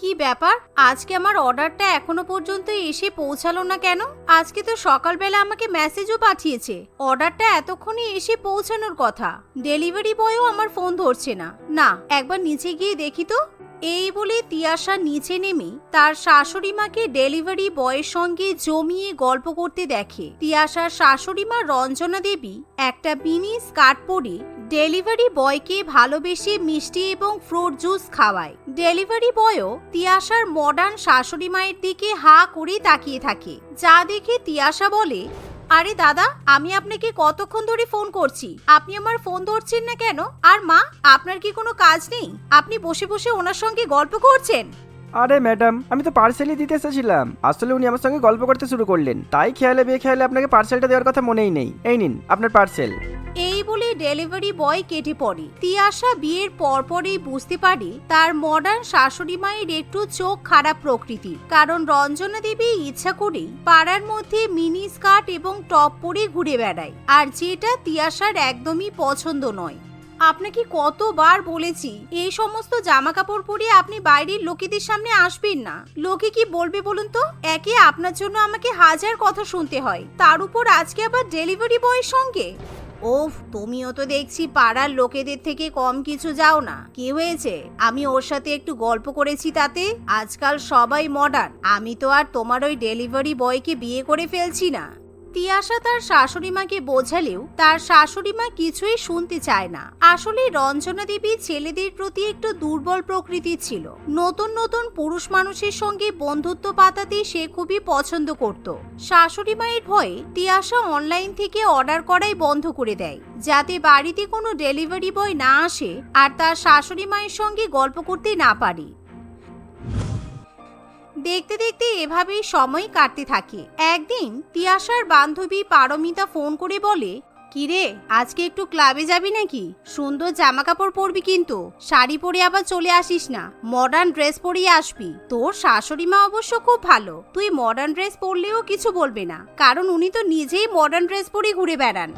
কি ব্যাপার, আজকে আমার অর্ডারটা এখনো পর্যন্ত এসে পৌঁছালো না কেন? আজকে তো সকালবেলা আমাকে মেসেজও পাঠিয়েছে অর্ডারটা এতক্ষণে এসে পৌঁছানোর কথা। ডেলিভারি বয়ও আমার ফোন ধরছে না। না, একবার নিচে গিয়ে দেখি তো। এই বলে তিয়াশা নিচে নেমে তার শাশুড়ি মাকে ডেলিভারি বয়ের সঙ্গে জমিয়ে গল্প করতে দেখে। তিয়াশার শাশুড়ি মা রঞ্জনা দেবী একটা মিনি স্কার্ট পরে ডেলিভারি বয়কে ভালোবেসে মিষ্টি এবং ফ্রুট জুস খাওয়ায়। ডেলিভারি বয়ও তিয়াশার মডার্ন শাশুড়ি মায়ের দিকে হা করে তাকিয়ে থাকে, যা দেখে তিয়াশা বলে, আরে দাদা, আমি আপনাকে কতক্ষণ ধরে ফোন করছি, আপনি আমার ফোন ধরছেন না কেন? আর মা, আপনার কি কোনো কাজ নেই? আপনি বসে বসে ওনার সঙ্গে গল্প করছেন? আরে ম্যাডাম, আমি তো পার্সেলই দিতে এসেছিলাম। আসলে উনি আমার সঙ্গে গল্প করতে শুরু করলেন, তাই খেয়ালে বেখেয়ালে আপনাকে পার্সেলটা দেওয়ার কথা মনেই নেই। এই নিন আপনার পার্সেল। এই বলে ডেলিভারি বয় কেটে পড়ে। তিয়াশা বিয়ের পরপরই বুঝতে পারে তার মডার্ন শাশুড়ি মায়ের একটু চোখ খারাপ প্রকৃতির, কারণ রঞ্জনা দেবী ইচ্ছা করেই পাড়ার মধ্যে মিনি স্কার্ট এবং টপ পরে ঘুরে বেড়ায়, আর যেটা তিয়াশার একদমই পছন্দ নয়। আপনাকে কতবার বলেছি এই সমস্ত জামা কাপড় পরে আপনি বাইরের লোকেদের সামনে আসবেন না। লোকে কি বলবে বলুন তো? একে আপনার জন্য আমাকে হাজার কথা শুনতে হয়, তার উপর আজকে আবার ডেলিভারি বয়ের সঙ্গে। ওফ, তুমিও তো দেখছি পাড়ার লোকেদের থেকে কম কিছু যাও না। কি হয়েছে? আমি ওর সাথে একটু গল্প করেছি তাতে? আজকাল সবাই মডার্ন, আমি তো আর তোমার ওই ডেলিভারি বয়কে বিয়ে করে ফেলছি না। তিয়াশা তার শাশুড়ি মাকে বোঝালেও তার শাশুড়ি মা কিছুই শুনতে চায় না। আসলে রঞ্জনা দেবী ছেলেদের প্রতি একটু দুর্বল প্রকৃতির ছিল। নতুন নতুন পুরুষ মানুষের সঙ্গে বন্ধুত্ব পাতাতে সে খুবই পছন্দ করত। শাশুড়ি মায়ের ভয়ে তিয়াশা অনলাইন থেকে অর্ডার করাই বন্ধ করে দেয়, যাতে বাড়িতে কোনো ডেলিভারি বয় না আসে আর তার শাশুড়ি মায়ের সঙ্গে গল্প করতে না পারে। দেখতে দেখতে এভাবেই সময় কাটতে থাকে। একদিন তিয়াশার বান্ধবী পারমিতা ফোন করে বলে, কিরে, আজকে একটু ক্লাবে যাবি নাকি? সুন্দর জামা কাপড় পরবি কিন্তু, শাড়ি পরে আবার চলে আসিস না, মডার্ন ড্রেস পরিয়ে আসবি। তোর শাশুড়ি মা অবশ্য খুব ভালো, তুই মডার্ন ড্রেস পরলেও কিছু বলবে না, কারণ উনি তো নিজেই মডার্ন ড্রেস পরে ঘুরে বেড়ান।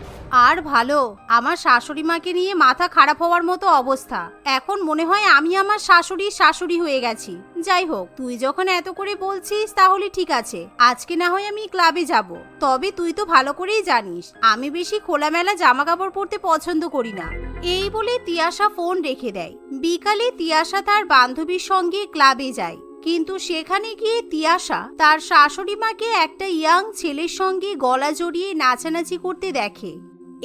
আর ভালো, আমার শাশুড়ি মাকে নিয়ে মাথা খারাপ হওয়ার মতো অবস্থা। এখন মনে হয় আমি আমার শাশুড়ির শাশুড়ি হয়ে গেছি। যাই হোক, তুই যখন এত করে বলছিস তাহলে ঠিক আছে, আজকে না হয় আমি ক্লাবে যাব। তবে তুই তো ভালো করেই জানিস আমি বেশি খোলামেলা জামা কাপড় পরতে পছন্দ করি না। এই বলে তিয়াশা ফোন রেখে দেয়। বিকালে তিয়াশা তার বান্ধবীর সঙ্গে ক্লাবে যায়, কিন্তু সেখানে গিয়ে তিয়াশা তার শাশুড়ি মাকে একটা ইয়াং ছেলের সঙ্গে গলা জড়িয়ে নাচানাচি করতে দেখে।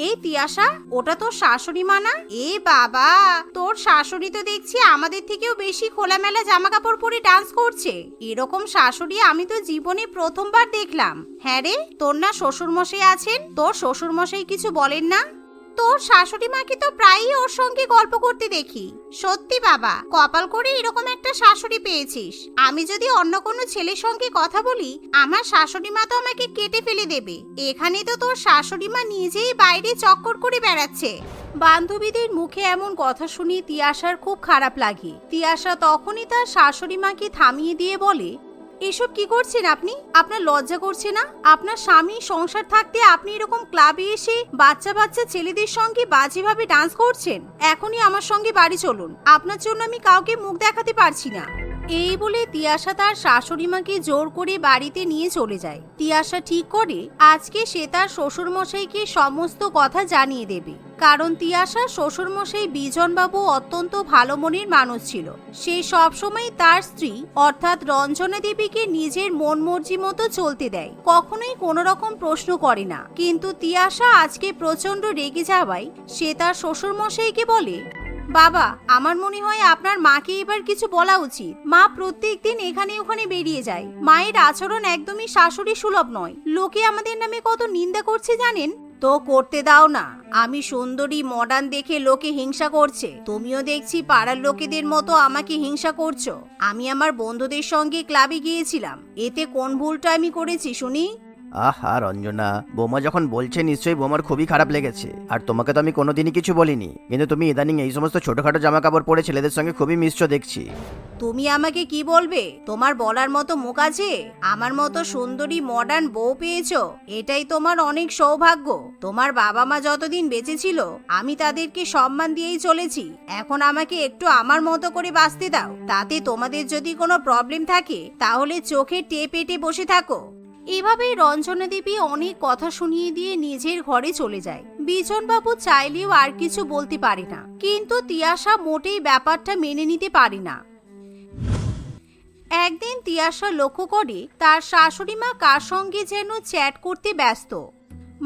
এই তিয়াশা, ওটা তোর শাশুড়ি মা না? এ বাবা, তোর শাশুড়ি তো দেখছি আমাদের থেকেও বেশি খোলামেলা জামা কাপড় পরে ডান্স করছে। এরকম শাশুড়ি আমি তো জীবনে প্রথমবার দেখলাম। হ্যাঁ রে, তোর না শ্বশুর মশাই আছেন? তোর শ্বশুর মশাই কিছু বলেন না? তোর শাশুড়ি মাকে তো প্রায়ই ওর সঙ্গে গল্প করতে দেখি। সত্যি বাবা, কপাল করে এরকম একটা শাশুড়ি পেয়েছিস। আমি যদি অন্য কোনো ছেলের সঙ্গে কথা বলি, আমার শাশুড়ি মা তো আমাকে কেটে ফেলে দেবে। এখানে তো তোর শাশুড়ি মা নিজেই বাইরে চক্কর করে বেড়াচ্ছে। বান্ধবীদের মুখে এমন কথা শুনে তিয়াশার খুব খারাপ লাগে। তিয়াশা তখনই তার শাশুড়ি মাকে থামিয়ে দিয়ে বলে, এসব কি করছেন আপনি? আপনার লজ্জা করছে না? আপনার স্বামী সংসার থাকতে আপনি এরকম ক্লাবে এসে বাচ্চা বাচ্চা ছেলেদের সঙ্গে বাজেভাবে ডান্স করছেন? এখনই আমার সঙ্গে বাড়ি চলুন, আপনার জন্য আমি কাউকে মুখ দেখাতে পারছি না। এই বলে তিয়াশা তার শাশুড়ি মাকে জোর করে বাড়িতে নিয়ে চলে যায়। তিয়াশা ঠিক করে আজকে সে তার শ্বশুর মশাইকে সমস্ত কথা জানিয়ে দেবে, কারণ তিয়াশার শ্বশুর মশাই বিজনবাবু অত্যন্ত ভালো মনের মানুষ ছিল। সে সবসময় তার স্ত্রী অর্থাৎ রঞ্জনা দেবীকে নিজের মন মর্জি মতো চলতে দেয়, কখনোই কোনো রকম প্রশ্ন করে না। কিন্তু তিয়াশা আজকে প্রচন্ড রেগে যাওয়ায় সে তার শ্বশুর মশাইকে বলে, বাবা, আমার মনে হয় আপনার মাকে এবার কিছু বলা উচিত। মা প্রত্যেকদিন এখানে ওখানে বেরিয়ে যায়, মায়ের আচরণ একদমই শাশুড়ি সুলভ নয়। লোকে আমাদের নামে কত নিন্দা করছে জানেন তো? করতে দাও না, আমি সুন্দরী মডার্ন দেখে লোকে হিংসা করছে। তুমিও দেখছি পাড়ার লোকেদের মতো আমাকে হিংসা করছো। আমি আমার বন্ধুদের সঙ্গে ক্লাবে গিয়েছিলাম, এতে কোন ভুলটা আমি করেছি শুনি? আহা রঞ্জনা, বোমা যখন বলছে নিশ্চয়ই বোমার খুবই খারাপ লেগেছে। আর তোমাকে তো আমি কোনোদিনই কিছু বলিনি, কিন্তু তুমি ইদানিং এই সমস্ত ছোটখাটো জামা কাপড় পরে ছেলেদের সঙ্গে খুবই মিশছো দেখছি। তুমি আমাকে কি বলবে? তোমার বলার মতো মুখ আছে? আমার মতো সুন্দরী মডার্ন বউ পেয়েছো, এটাই তোমার অনেক সৌভাগ্য। তোমার বাবা মা যতদিন বেঁচে ছিল আমি তাদেরকে সম্মান দিয়েই চলেছি। এখন আমাকে একটু আমার মতো করে বাঁচতে দাও। তাতে তোমাদের যদি কোনো প্রবলেম থাকে তাহলে চোখে টেপ এঁটে বসে থাকো। এভাবেই রঞ্জনা দেবী অনেক কথা শুনিয়ে দিয়ে নিজের ঘরে চলে যায়। বিজনবাবু চাইলেও আর কিছু বলতে পারে না, কিন্তু তিয়াশা মোটেই ব্যাপারটা মেনে নিতে পারে না। একদিন তিয়াশা লক্ষ্য করে তার শাশুড়ি মা কার সঙ্গে যেন চ্যাট করতে ব্যস্ত।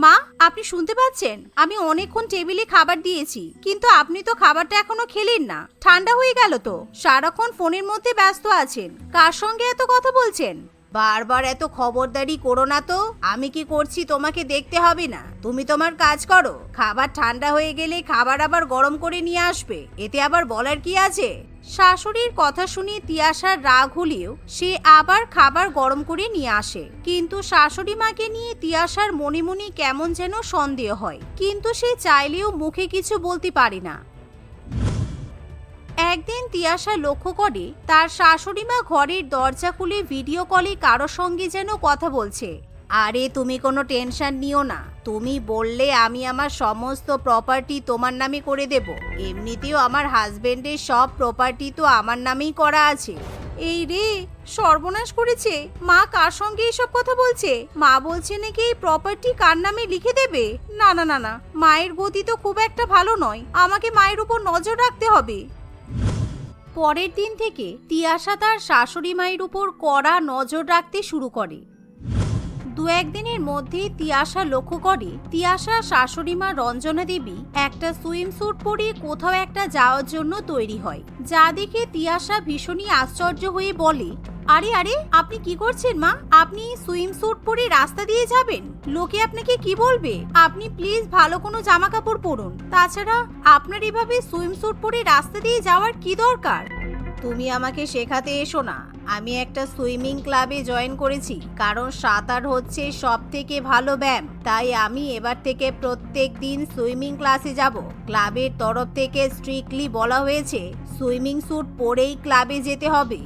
মা, আপনি শুনতে পাচ্ছেন? আমি অনেকক্ষণ টেবিলে খাবার দিয়েছি, কিন্তু আপনি তো খাবারটা এখনো খেলেন না। ঠান্ডা হয়ে গেল তো। সারাক্ষণ ফোনের মধ্যে ব্যস্ত আছেন। কার সঙ্গে এত কথা বলছেন? বারবার এত খবরদারি করো না তো। আমি কি করছি তোমাকে দেখতে হবে না? তুমি তোমার কাজ করো। খাবার ঠান্ডা হয়ে গেলে খাবার আবার গরম করে নিয়ে আসবে, এতে আবার বলার কি আছে? শাশুড়ির কথা শুনে তিয়াশার রাগ হলেও সে আবার খাবার গরম করে নিয়ে আসে। কিন্তু শাশুড়ি মাকে নিয়ে তিয়াশার মনে মনে কেমন যেন সন্দেহ হয়, কিন্তু সে চাইলেও মুখে কিছু বলতে পারে না। একদিন তিয়াশা লক্ষ্য করে তার শাশুড়ি মা ঘরের দরজা খুলে ভিডিও কলে কারোর সঙ্গে যেন কথা বলছে। আরে তুমি কোনো টেনশন নিও না, তুমি বললে আমি আমার সমস্ত প্রপার্টি তোমার নামে করে দেব। এমনিতেও আমার হাজবেন্ডের সব প্রপার্টি তো আমার নামেই করা আছে। এই রে, সর্বনাশ করেছে। মা কার সঙ্গে এসব কথা বলছে? মা বলছে নাকি এই প্রপার্টি কার নামে লিখে দেবে। না না না না, মায়ের গতি তো খুব একটা ভালো নয়। আমাকে মায়ের উপর নজর রাখতে হবে। পরের দিন থেকে তিয়াশা তার শাশুড়ি মায়ের উপর কড়া নজর রাখতে শুরু করে। দু একদিনের মধ্যে তিয়াশা লক্ষ্য করে তিয়াশার শাশুড়ি মা রঞ্জনা দেবী একটা সুইমস্যুট পরে কোথাও একটা যাওয়ার জন্য তৈরি হয়, যা দেখে তিয়াশা ভীষণই আশ্চর্য হয়ে বলে, আরে আরে, আপনি কি করছেন মা? আপনি সুইমস্যুট পরে রাস্তা দিয়ে যাবেন? লোকে আপনাকে কি বলবে? আপনি প্লিজ ভালো কোনো জামা কাপড় পরুন। তাছাড়া আপনার এভাবে সুইমস্যুট পরে রাস্তা দিয়ে যাওয়ার কি দরকার? তুমি আমাকে শেখাতে এসো না। আমি একটা সুইমিং ক্লাবে জয়েন করেছি, কারণ সাঁতার হচ্ছে সব থেকে ভালো ব্যায়াম। তাই আমি এবার থেকে প্রত্যেক দিন সুইমিং ক্লাসে যাব। ক্লাবের তরফ থেকে স্ট্রিক্টলি বলা হয়েছে সুইমিং স্যুট পরেই ক্লাবে যেতে হবে।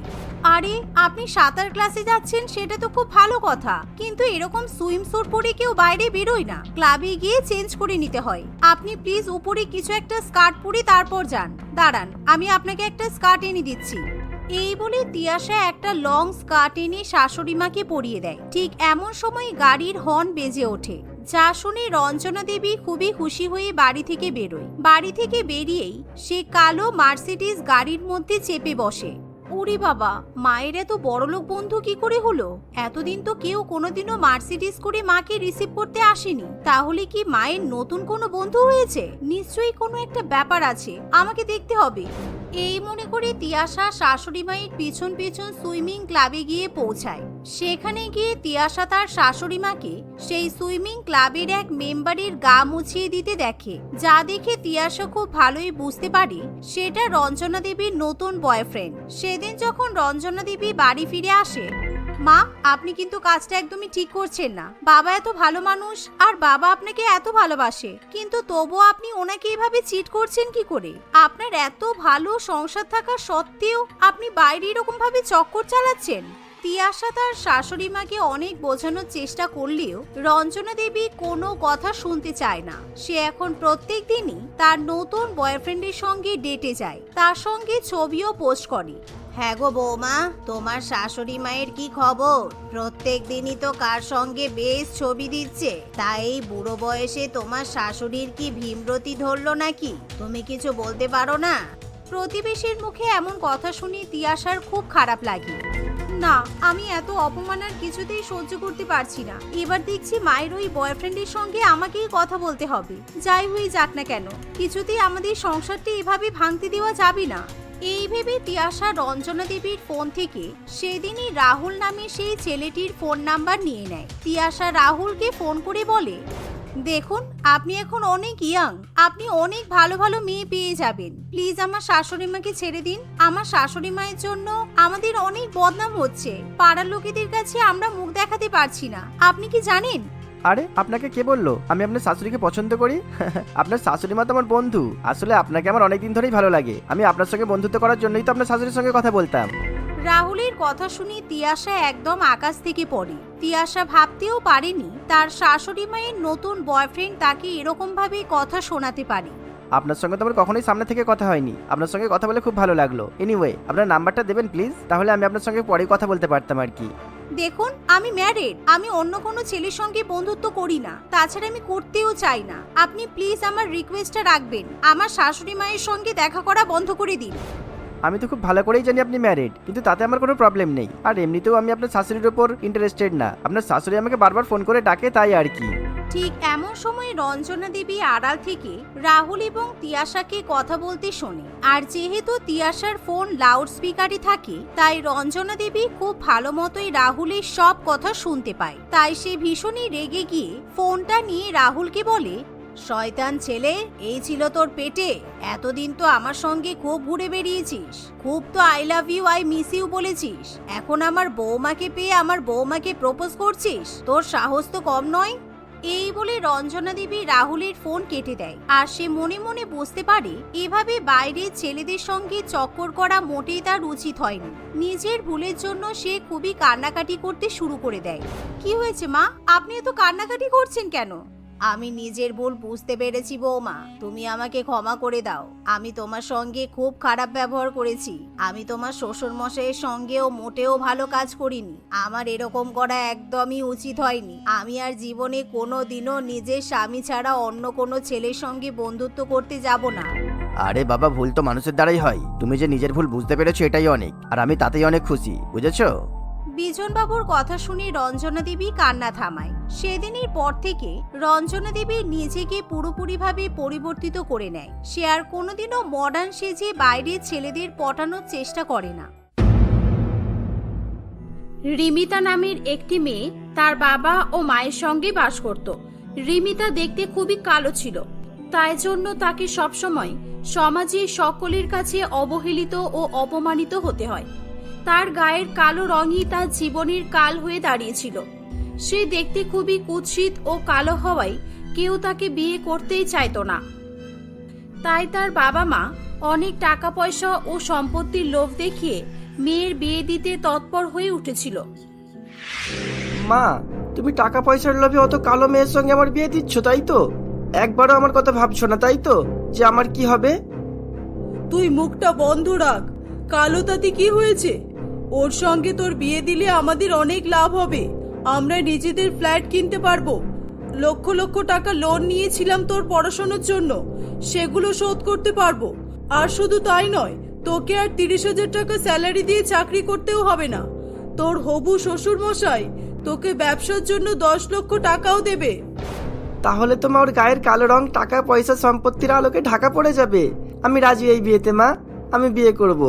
আরে, আপনি সাঁতার ক্লাসে যাচ্ছেন সেটা তো খুব ভালো কথা, কিন্তু এরকম সুইমস্যুট পরে কেউ বাইরে বেরোয় না। ক্লাবে গিয়ে চেঞ্জ করে নিতে হয়। আপনি প্লিজ উপরে কিছু একটা স্কার্ট পরে তারপর যান। দাঁড়ান, আমি আপনাকে একটা স্কার্ট এনে দিচ্ছি। এই বলে তিয়াশা একটা লং স্কার্ট এনে শাশুড়ি মাকে পরিয়ে দেয়। ঠিক এমন সময় গাড়ির হর্ন বেজে ওঠে, যা শুনে রঞ্জনা দেবী খুবই খুশি হয়ে বাড়ি থেকে বেরোয়। বাড়ি থেকে বেরিয়েই সে কালো মার্সিডিজ গাড়ির মধ্যে চেপে বসে। ওরে বাবা, মায়ের এত বড়লোক বন্ধু কি করে হলো? এতদিন তো কেউ কোনোদিনও মার্সিডিজ করে মাকে রিসিভ করতে আসেনি। তাহলে কি মায়ের নতুন কোনো বন্ধু হয়েছে? নিশ্চয়ই কোনো একটা ব্যাপার আছে, আমাকে দেখতে হবে। এই মনে করে তিয়াশা শাশুড়ি মায়ের পিছন পিছন সুইমিং ক্লাবে গিয়ে পৌঁছায়। সেখানে গিয়ে তিয়াশা তার শাশুড়ি মাকে সেই সুইমিং ক্লাবের এক মেম্বারের গা মুছিয়ে দিতে দেখে, যা দেখে তিয়াশা খুব ভালোই বুঝতে পারে সেটা রঞ্জনা দেবীর নতুন বয়ফ্রেন্ড। সেদিন যখন রঞ্জনা দেবী বাড়ি ফিরে আসে, মা, আপনি কিন্তু কাজটা একদমই ঠিক করছেন না। বাবা এত ভালো মানুষ, আর বাবা আপনাকে এত ভালোবাসে, কিন্তু তবুও আপনি ওনাকে এভাবে চিট করছেন কি করে? আপনার এত ভালো সংসার থাকা সত্ত্বেও আপনি বাইরে এরকম ভাবে চক্কর চালাচ্ছেন। তিয়াশা তার শাশুড়ি মাকে অনেক বোঝানোর চেষ্টা করলেও রঞ্জনা দেবী কোনো কথা শুনতে চায় না। সে এখন প্রত্যেক দিনই তার নতুন বয়ফ্রেন্ডের সঙ্গে ডেটে যায়, তার সঙ্গে ছবিও পোস্ট করে। হ্যাঁ গো বৌমা, তোমার শাশুড়ি মায়ের কি খবর? প্রত্যেক দিনই তো কার সঙ্গে বেশ ছবি দিচ্ছে। তাই এই বুড়ো বয়সে তোমার শাশুড়ির কি ভীমরতি ধরলো নাকি? তুমি কিছু বলতে পারো না? প্রতিবেশীর মুখে এমন কথা শুনে তিয়াশার খুব খারাপ লাগে। না, আমি এত অপমান আর কিছুতেই সহ্য করতে পারছি না। এবার দেখছি মায়ের ওই বয়ফ্রেন্ডের সঙ্গে আমাকেই কথা বলতে হবে। যাই হয়ে যাক না কেন, কিছুতেই আমাদের সংসারটি এভাবে ভাঙতে দেওয়া যাবে না। এই ভেবে তিয়াশা রঞ্জনা দেবীর ফোন থেকে সেদিনই রাহুল নামে সেই ছেলেটির ফোন নাম্বার নিয়ে নেয়। তিয়াশা রাহুলকে ফোন করে বলে, দেখুন, আপনি এখন অনেক ইয়াং, আপনি অনেক ভালো ভালো মেয়ে পেয়ে যাবেন। প্লিজ আমার শাশুড়ি মাকে ছেড়ে দিন। আমার শাশুড়ি মায়ের জন্য আমাদের অনেক বদনাম হচ্ছে। পাড়ার লোকেদের কাছে আমরা মুখ দেখাতে পারছি না। আপনি কি জানেন আরে আপনাকে কে বললো আমি আপনার শাশুড়িকে পছন্দ করি? আপনার শাশুড়ি মা তো আমার বন্ধু। আসলে আপনাকে আমার অনেকদিন ধরেই ভালো লাগে। আমি আপনার সঙ্গে বন্ধুত্ব করার জন্যই তো আপনার শাশুড়ির সঙ্গে কথা বলতাম। রাহুলের কথা শুনে তিয়াশা একদম আকাশ থেকে পড়ে। তিয়াশা ভাবতেও পারেনি তার শাশুড়ি মায়ের নতুন বয়ফ্রেন্ড তাকে এরকম ভাবে কথা শোনাতে পারে। আপনার সঙ্গে তো আমার কখনোই সামনে থেকে কথা হয়নি। আপনার সঙ্গে কথা বলে খুব ভালো লাগলো। এনিওয়ে, আপনার নাম্বারটা দেবেন প্লিজ, তাহলে আমি আপনার সঙ্গে পরে কথা বলতে পারতাম আর কি। দেখুন, আমি ম্যারিড, আমি অন্য কোনো ছেলের সঙ্গে বন্ধুত্ব করি না, তাছাড়া আমি করতেও চাই না। আপনি প্লিজ আমার রিকোয়েস্টটা রাখবেন, আমার শাশুড়ি মায়ের সঙ্গে দেখা করা বন্ধ করে দিন। আমি তো খুব ভালো করেই জানি আপনি ম্যারিড, কিন্তু তাতে আমার কোনো প্রবলেম নেই। আর এমনিতেও আমি আপনার শাশুড়ির উপর ইন্টারেস্টেড না। আপনার শাশুড়ি আমাকে বারবার ফোন করে ডাকে, তাই আর কি। ঠিক এমন সময় রঞ্জনা দেবী আড়াল থেকে রাহুল এবং তিয়াশাকে কথা বলতে শোনে। আর যেহেতু তিয়াশার ফোন লাউড স্পিকারে থাকে, তাই রঞ্জনা দেবী খুব ভালো মতোই রাহুলের সব কথা শুনতে পায়। তাই সে ভীষণই রেগে গিয়ে ফোনটা নিয়ে রাহুলকে বলে, শয়তান ছেলে, এই ছিল তোর পেটে? এতদিন তো আমার সঙ্গে খুব ঘুরে বেরিয়েছিস, খুব তো I love you, I miss you বলেছিস। এখন আমার বৌমাকে পেয়ে আমার বৌমাকে প্রপোজ করছিস? তোর সাহস তো কম নয়। এই বলে রঞ্জনা দেবী রাহুলের ফোন কেটে দেয়। আর সে মনে মনে বুঝতে পারে এভাবে বাইরের ছেলেদের সঙ্গে চক্কর করা মোটেই তার উচিত হয়নি। নিজের ভুলের জন্য সে খুবই কান্নাকাটি করতে শুরু করে দেয়। কি হয়েছে মা, আপনি এত কান্নাকাটি করছেন কেন? আমি নিজের ভুল বুঝতে পেরেছি বৌমা, তুমি আমাকে ক্ষমা করে দাও। আমি তোমার সঙ্গে খুব খারাপ ব্যবহার করেছি। আমি তোমার শ্বশুর মশাইয়ের সঙ্গেও মোটেও ভালো কাজ করিনি। আমার এরকম করা একদমই উচিত হয়নি। আমি আর জীবনে কোনো দিনও নিজের স্বামী ছাড়া অন্য কোনো ছেলের সঙ্গে বন্ধুত্ব করতে যাব না। আরে বাবা, ভুল তো মানুষের দ্বারাই হয়। তুমি যে নিজের ভুল বুঝতে পেরেছো এটাই অনেক, আর আমি তাতেই অনেক খুশি, বুঝেছো? বিজনবাবুর কথা শুনে রঞ্জনা দেবী কান্না থামায়। সেদিনের পর থেকে রঞ্জনা দেবী নিজেকে পুরোপুরিভাবে পরিবর্তিত করে নেয়। সে আর কোনোদিনও মডার্ন সেজে বাইরের ছেলেদের পটানোর চেষ্টা করে না। রিমিতা নামের একটি মেয়ে তার বাবা ও মায়ের সঙ্গে বাস করত। রিমিতা দেখতে খুবই কালো ছিল, তাই জন্য তাকে সবসময় সমাজে সকলের কাছে অবহেলিত ও অপমানিত হতে হয়। তার গায়ের কালো রঙই তার জীবনের কাল হয়ে দাঁড়িয়েছিল। সে দেখতে খুবই কুৎসিত ও কালো হওয়ায় কেউ তাকে বিয়ে করতেই চাইতো না। তাই তার বাবা মা অনেক টাকা পয়সা ও সম্পত্তির লোভ দেখিয়ে মেয়ের বিয়ে দিতে তৎপর হয়ে উঠেছিল। মা, তুমি টাকা পয়সার লোভে অত কালো মেয়ের সঙ্গে আমার বিয়ে দিচ্ছ, তাই তো? একবারও আমার কথা ভাবছো না, তাই তো, যে আমার কি হবে? তুই মুখটা বন্ধ রাখ। কালো তাতে কি হয়েছে? ওর সঙ্গে তোর বিয়ে দিলে আমাদের অনেক লাভ হবে। আমরা নিজেদের ফ্ল্যাট কিনতে পারবো। লক্ষ লক্ষ টাকা লোন নিয়েছিলাম তোর পড়াশোনার জন্য, সেগুলো শোধ করতে পারবো। আর শুধু তাই নয়, তোকে আর 30,000 টাকা স্যালারি দিয়ে চাকরি করতেও হবে না। তোর হবু শ্বশুর মশাই তোকে ব্যবসার জন্য 10 লক্ষ টাকাও দেবে। তাহলে তো মা ওর গায়ের কালো রং টাকা পয়সা সম্পত্তির আলোকে ঢাকা পড়ে যাবে। আমি রাজি এই বিয়েতে মা, আমি বিয়ে করব।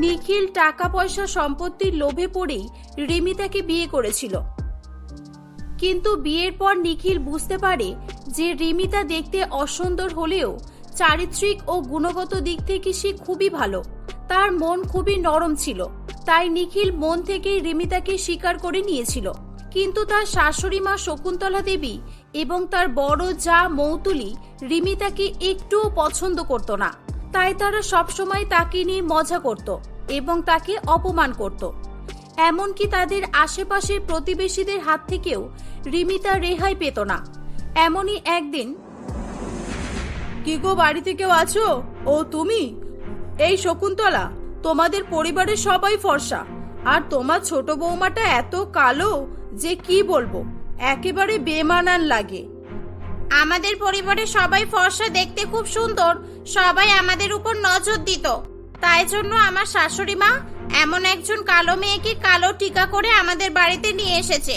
নিখিল টাকা পয়সা সম্পত্তির লোভে পড়েই রিমিতাকে বিয়ে করেছিল। কিন্তু বিয়ের পর নিখিল বুঝতে পারে যে রিমিতা দেখতে অসুন্দর হলেও চারিত্রিক ও গুণগত দিক থেকে সে খুবই ভালো। তার মন খুবই নরম ছিল, তাই নিখিল মন থেকেই রিমিতাকে স্বীকার করে নিয়েছিল। কিন্তু তার শাশুড়ি মা শকুন্তলা দেবী এবং তার বড় জা মৌতুলি রিমিতাকে একটুও পছন্দ করত না। তাই তারা সবসময় তাকে নিয়ে মজা করত এবং তাকে অপমান করত। এমনকি তাদের আশেপাশের প্রতিবেশীদের হাত থেকেও রিমিতা রেহাই পেত না। এমনই একদিন, কি গো, বাড়িতে কেউ আছো? ও তুমি? এই শকুন্তলা, তোমাদের পরিবারের সবাই ফর্সা, আর তোমার ছোট বৌমাটা এত কালো যে কি বলবো, একেবারে বেমানান লাগে। আমাদের পরিবারের সবাই ফর্সা, দেখতে খুব সুন্দর, সবাই আমাদের উপর নজর দিত। তাই জন্য আমার শাশুড়ি মা এমন একজন কালো মেয়েকে কালো টিকা করে আমাদের বাড়িতে নিয়ে এসেছে।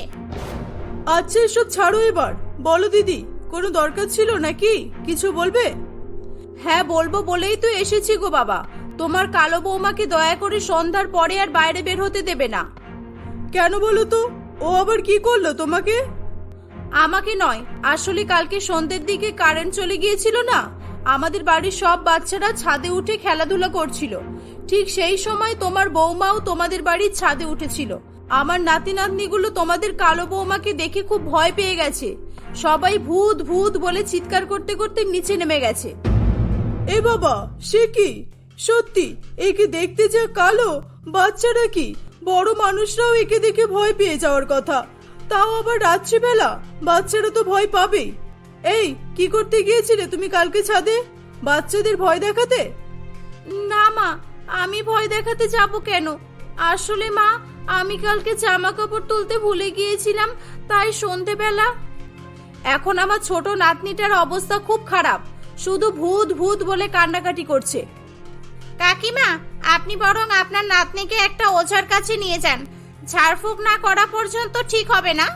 আচ্ছা, এসব ছাড়ো এবার। বলো দিদি, কোনো দরকার ছিল নাকি? কিছু বলবে? হ্যাঁ, বলবো বলেই তো এসেছি গো বাবা। তোমার কালো বৌমাকে দয়া করে সন্ধ্যার পরে আর বাইরে বের হতে দেবে না। কেন বলো তো? ও আবার কি করলো তোমাকে? আমাকে নয়, আসলে কালকে সন্ধ্যের দিকে কারেন্ট চলে গিয়েছিল না, আমাদের বাড়ির সব বাচ্চারা ছাদে উঠে খেলাধুলা করছিল। ঠিক সেই সময় তোমার বৌমাও তোমাদের বাড়ির ছাদে উঠেছিল, আমার নাতি নাতনিগুলো তোমাদের কালো বৌমাকে দেখে খুব ভয় পেয়ে গেছে। সবাই ভূত ভূত বলে চিৎকার করতে করতে নিচে নেমে গেছে। এ বাবা, সে কি? সত্যি একে দেখতে যা কালো, বাচ্চারা কি বড় মানুষরাও একে দেখে ভয় পেয়ে যাওয়ার কথা, তাও আবার রাত্রিবেলা। বাচ্চারা তো ভয় পাবেই। এই, কি করতে গিয়েছিলে তুমি কালকে ছাদে? বাচ্চাদের ভয় দেখাতে? না মা, আমি ভয় দেখাতে যাব কেন? আসলে মা, আমি কালকে জামা কাপড় তুলতে ভুলে গিয়েছিলাম, তাই সন্ধেবেলা। এখন আমার ছোট নাতনিটার অবস্থা খুব খারাপ, শুধু ভূত ভূত বলে কান্নাকাটি করছে। কাকিমা, আপনি বরং আপনার নাতনিকে একটা ওঝার কাছে নিয়ে যান। ঝাড়ফুঁক না করা পর্যন্ত ঠিক হবে না।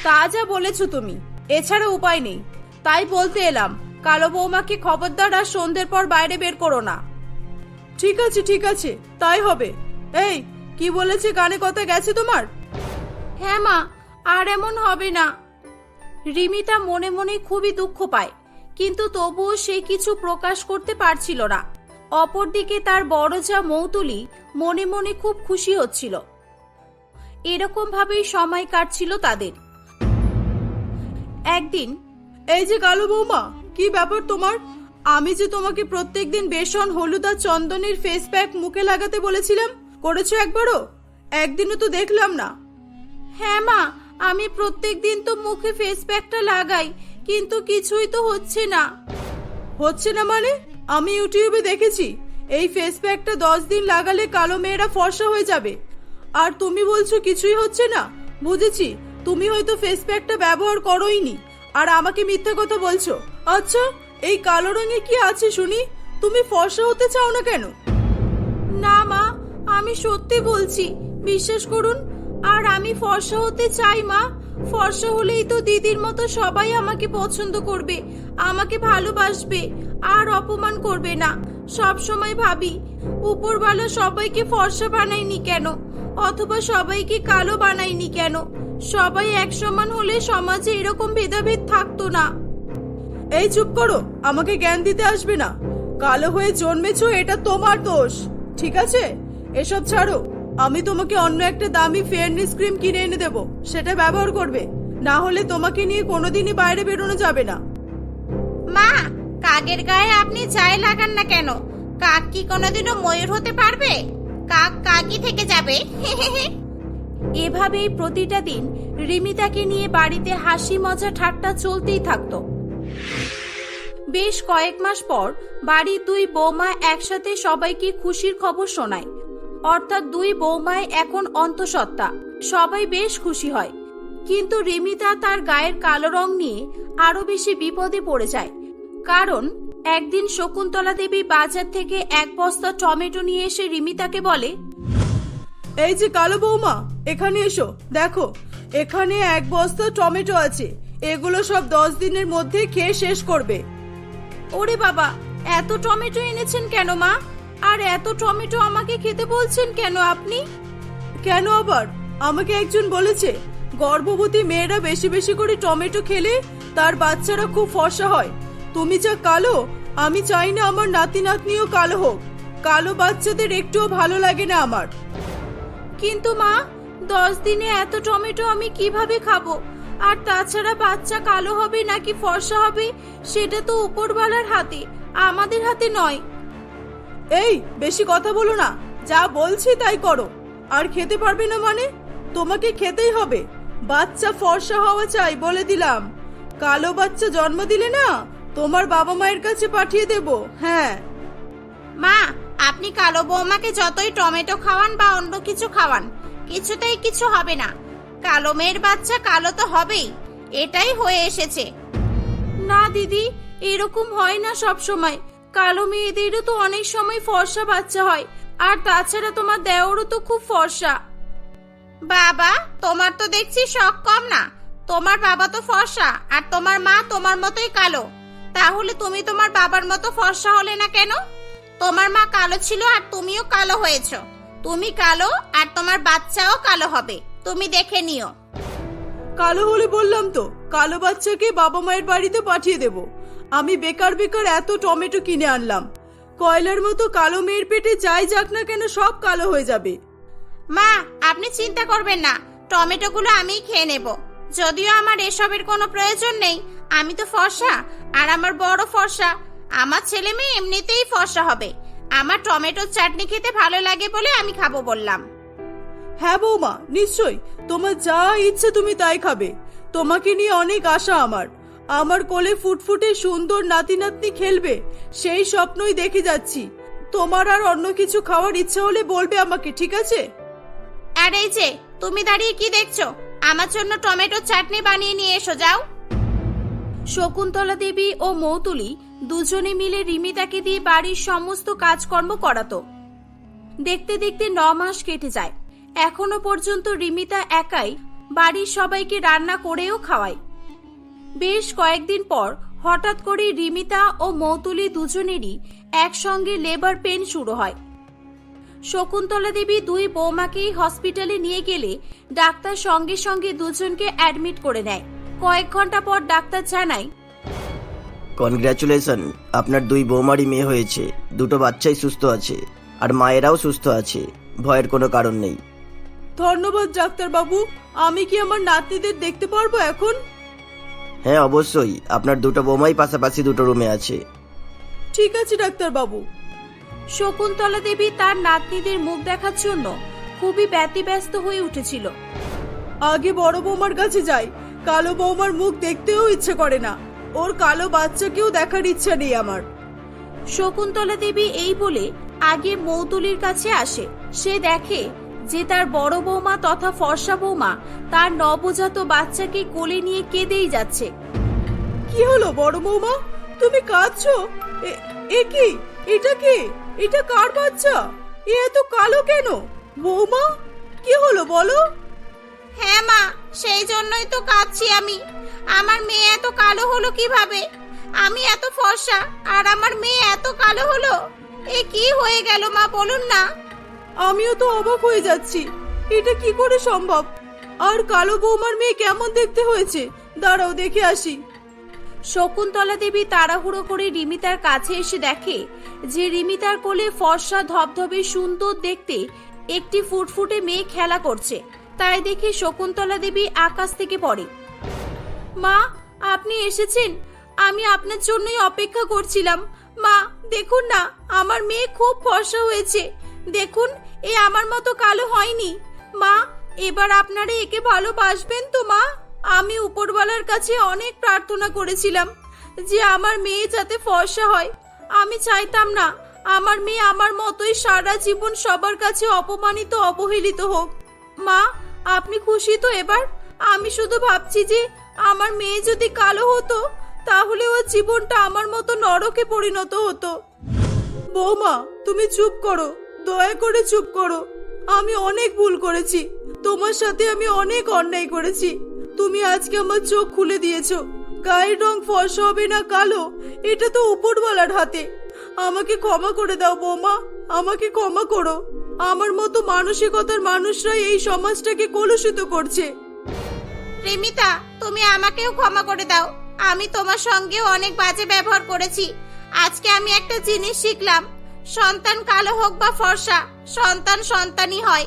তা যা বলেছো তুমি, এছাড়া উপায় নেই। তাই বলতে এলাম, কালো বৌমাকে খবরদার আর সন্ধ্যের পর বাইরে বের করো না। ঠিক আছে ঠিক আছে, তাই হবে। এই, কি বলেছে, কানে কথা গেছে তোমার? হ্যাঁ মা, আর এমন হবে না। রিমিতা মনে মনে খুবই দুঃখ পায়, কিন্তু তবুও সে কিছু প্রকাশ করতে পারছিল না। অপরদিকে তার বড় যা মৌতুলি মনে মনে খুব খুশি হচ্ছিল। এরকম ভাবেই সময় কাটছিল তাদের। একদিন, এই যে কালো বৌমা, কি ব্যাপার তোমার? আমি যে তোমাকে প্রত্যেকদিন বেসন, হলুদ আর চন্দনের ফেস প্যাক মুখে লাগাতে বলেছিলাম, করেছো একবারও? একদিনও তো দেখলাম না। হ্যাঁ মা, আমি প্রত্যেকদিন তো মুখে ফেস প্যাকটা লাগাই, কিন্তু কিছুই তো হচ্ছে না। হচ্ছে না মানে? আমি ইউটিউবে দেখেছি এই ফেস প্যাকটা 10 দিন লাগালে কালো মেয়েরা ফর্সা হয়ে যাবে, আর তুমি বলছো কিছুই হচ্ছে না। বুঝেছি, তুমি হয়তো ফেস প্যাকটা ব্যবহার করোইনি আর আমাকে মিথ্যা কথা বলছো। আচ্ছা, এই কালো রঙে কি আছে শুনি? তুমি ফর্সা হতে চাও না কেন? না মা, আমি সত্যি বলছি, বিশ্বাস করুন। আর আমি ফর্সা হতে চাই মা। ফর্সা হলেই তো দিদির মতো সবাই আমাকে পছন্দ করবে, আমাকে ভালোবাসবে আর অপমান করবে না। সব সময় ভাবি, উপরওয়ালা সবাইকে ফর্সা বানায়নি কেন, অথবা সবাইকে কালো বানায়নি কেন? সবাই এক সমান হলে সমাজে এরকম ভেদাভেদ থাকতো না। এই চুপ করো, আমাকে জ্ঞান দিতে আসবে না। কালো হয়ে জন্মেছো, এটা তোমার দোষ, ঠিক আছে? এসব ছাড়ো, আমি তোমাকে অন্য একটা দামি ফেয়ারনেস ক্রিম কিনে এনে দেবো, সেটা ব্যবহার করবে। না হলে তোমাকে নিয়ে কোনোদিনই বাইরে বেরোনো যাবে না। মা, কাকের গায়ে আপনি যাই লাগান না কেন, কাক কি কোনোদিনও ময়ূর হতে পারবে? কাক কাকই থেকে যাবে। এভাবেই প্রতিটা দিন রিমিতাকে নিয়ে বাড়িতে হাসি মজা ঠাট্টা চলতেই থাকতো। বেশ কয়েক মাস পর বাড়ির দুই বৌমা একসাথে সবাইকে খুশির খবর শোনায়। অর্থাৎ দুই বৌমায় এখন অন্তঃসত্ত্বা। সবাই বেশ খুশি হয়, কিন্তু রিমিতা তার গায়ের কালো রং নিয়ে আরো বেশি বিপদে পড়ে যায়। কারণ একদিন শকুন্তলা দেবী বাজার থেকে 1 বস্তা টমেটো নিয়ে এসে রিমিতাকে বলে, এই যে কালো বৌমা, এখানে এসো, দেখো এখানে 1 বস্তা টমেটো আছে, এগুলো সব 10 দিনের মধ্যে খেয়ে শেষ করবে। ওরে বাবা, এত টমেটো এনেছেন কেন মা? আর এত টমেটো আমাকে খেতে বলছেন কেন আপনি? কেন আবার? আমাকে একজন বলেছে গর্ভবতী মেয়েরা বেশি বেশি করে টমেটো খেলে তার বাচ্চারা খুব ফর্সা হয়। তুমি যা কালো, আমি চাই না আমার নাতি নাতনিও কালো হোক। কালো বাচ্চাদের একটুও ভালো লাগে না আমার। কিন্তু মা, 10 দিনে এত টমেটো আমি কিভাবে খাবো? আর তাছাড়া বাচ্চা কালো হবে নাকি ফর্সা হবে সেটা তো উপরওয়ালার হাতে, আমাদের হাতে নয়। এই, বেশি কথা বলো না, যা বলছি তাই করো। আর খেতে পারবে না মানে? তোমাকে খেতেই হবে। বাচ্চা ফর্সা হওয়া চাই, বলে দিলাম। কালো বাচ্চা জন্ম দিলে না, তোমার বাবা মায়ের কাছে পাঠিয়ে দেব। হ্যাঁ মা, আপনি কালো বৌমাকে যতই টমেটো খাওয়ান বা অন্য কিছু খাওয়ান, কিছুতেই কিছু হবে না। কালো মেয়ের বাচ্চা কালো তো হবেই, এটাই হয়ে এসেছে। না দিদি, এরকম হয় না সব সময়। কালো মেয়েদেরও তো অনেক সময় ফর্সা বাচ্চা হয়। আর তাছাড়া তোমার দেওরও তো খুব ফর্সা। বাবা, তোমার তো দেখছি শখ কম না। তোমার বাবা তো ফর্সা আর তোমার মা তোমার মতোই কালো। তাহলে তুমি তোমার বাবার মতো ফর্সা হলে না কেন? তোমার মা কালো ছিল আর তুমিও কালো হয়েছো। তুমি কালো আর তোমার বাচ্চাও কালো হবে, তুমি দেখে নিও। কালো হলে বললাম তো, কালো বাচ্চাকে বাবা মায়ের বাড়িতে পাঠিয়ে দেব। আমি বেকার বেকার এত টমেটো কিনে আনলাম। কয়লার মতো কালো মেয়ের পেটে যাই যাক না কেন, সব কালো হয়ে যাবে। মা, আপনি চিন্তা করবেন না, টমেটোগুলো আমিই খেয়ে নেব। যদিও আমার এসবের কোনো প্রয়োজন নেই, আমি তো ফর্সা, আর আমার বড় ফর্সা। আমার ছেলে মেয়ে এমনিতেই ফর্সা হবে। আমার টমেটোর চাটনি খেতে ভালো লাগে বলে আমি খাবো বললাম। হ্যাঁ বৌমা, নিশ্চয়ই তোমার যা ইচ্ছে তুমি তাই খাবে। তোমাকে নিয়ে অনেক আশা আমার। আমার কোলে ফুটফুটে সুন্দর নাতি নাতনি খেলবে, সেই স্বপ্নই দেখে যাচ্ছি। তোমার আর অন্য কিছু খাওয়ার ইচ্ছা হলে বলবে আমাকে, ঠিক আছে? আর এই যে, তুমি দাঁড়িয়ে কি দেখছো? আমার জন্য টমেটোর চাটনি বানিয়ে নিয়ে এসো, যাও। শকুন্তলা দেবী ও মৌতুলি দুজনে মিলে রিমিতাকে দিয়ে বাড়ির সমস্ত কাজকর্ম করাতো। দেখতে দেখতে 9 মাস কেটে যায়। এখনো পর্যন্ত রিমিতা একাই বাড়ির সবাইকে রান্না করেও খাওয়ায়। বেশ কয়েকদিন পর হঠাৎ করে রিমিতা ও মৌতুলি দুজনেরই একসঙ্গে লেবার পেন শুরু হয়। শকুন্তলা দেবী 2 বৌমাকেই হসপিটালে নিয়ে গেলে ডাক্তার সঙ্গে সঙ্গে দুজনকে অ্যাডমিট করে নেয়। কয়েক ঘন্টা পর ডাক্তার জানায়, কনগ্রাচুলেশন, আপনার 2 বৌমারই মেয়ে হয়েছে। 2টো বাচ্চাই সুস্থ আছে, আর মায়েরাও সুস্থ আছে। ভয়ের কোনো কারণ নেই। ধন্যবাদ ডাক্তার বাবু। আমি কি আমার নাতনিদের দেখতে পারবো এখন? হ্যাঁ অবশ্যই, আপনার 2টো বৌমাই পাশাপাশি 2টো রুমে আছে। ঠিক আছে ডাক্তার বাবু। শকুন্তলা দেবী তার নাতনিদের মুখ দেখার জন্য খুবই ব্যতিব্যস্ত হয়ে উঠেছিল। আগে বড় বৌমার কাছে যাই। কালো বৌমার মুখ দেখতেও ইচ্ছে করে না। ওর কালো বাচ্চাকেও দেখার ইচ্ছা নেই আমার। শকুন্তলা দেবী এই বলে আগে মৌতুলির কাছে আসে। সে দেখে যে তার বড় বৌমা তথা ফর্সা বৌমা তার নবজাত বাচ্চাকে কোলে নিয়ে কেঁদেই যাচ্ছে। কি হলো বড় বৌমা, তুমি কাঁদছো? এ কি? এটা কি? এটা কার বাচ্চা? এ এত কালো কেন? বৌমা, কি হলো বলো? হ্যাঁ মা, সেই জন্যই তো কাঁদছি আমি। আমার মেয়ে এত কালো হলো কিভাবে? আমি এত ফর্সা আর আমার মেয়ে এত কালো হলো। এ কি হয়ে গেল মা, বলুন না। আমিও তো অবাক হয়ে যাচ্ছি, এটা কি করে সম্ভব? আর কালো বৌমার মেয়ে কেমন দেখতে হয়েছে? দাঁড়াও দেখে আসি। শকুন্তলা দেবী তাড়াহুড়ো করে রিমিতার কাছে এসে দেখে যে রিমিতার কোলে ফর্সা ধবধবে সুন্দর দেখতে একটি ফুটফুটে মেয়ে খেলা করছে। তাই দেখে শকুন্তলা দেবী আকাশ থেকে পড়ে। মা, আপনি এসেছেন? আমি আপনার জন্যই অপেক্ষা করছিলাম। মা দেখুন না, আমার মেয়ে খুব ফর্সা হয়েছে। দেখুন, এ আমার মতো কালো হয়নি। মা, এবার আপনারা একে ভালোবাসবেন তো মা? আমি উপরওয়ালার কাছে অনেক প্রার্থনা করেছিলাম যে আমার মেয়ে যাতে ফর্সা হয়। আমি চাইতাম না আমার মেয়ে আমার মতোই সারা জীবন সবার কাছে অপমানিত অবহেলিত হোক। মা, আপনি খুশি তো এবার? আমি শুধু ভাবছি যে আমার মেয়ে যদি কালো হতো তাহলে ওর জীবনটা আমার মতো নরকে পরিণত হতো। বৌমা, তুমি চুপ করো, দয়া করে চুপ করো। আমি অনেক ভুল করেছি, তোমার সাথে আমি অনেক অন্যায় করেছি। তুমি আজকে আমার চোখ খুলে দিয়েছো। গায়ের রং ফর্সা হবে না কালো, এটা তো উপরওয়ালার হাতে। আমাকে ক্ষমা করে দাও বৌমা, আমাকে ক্ষমা করো। আমার মতো মানসিকতার মানুষরাই এই সমাজটাকে কলুষিত করছে। রিমিতা, তুমি আমাকেও ক্ষমা করে দাও। আমি তোমার সঙ্গেও অনেক বাজে ব্যবহার করেছি। আজকে আমি একটা জিনিস শিখলাম, সন্তান কালো হোক বা ফর্সা, সন্তান সন্তানই হয়।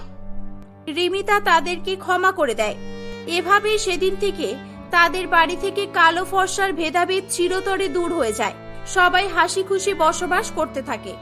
রিমিতা তাদেরকে ক্ষমা করে দেয়। এভাবেই সেদিন থেকে তাদের বাড়ি থেকে কালো ফর্সার ভেদাভেদ চিরতরে দূর হয়ে যায়। সবাই হাসি খুশি বসবাস করতে থাকে।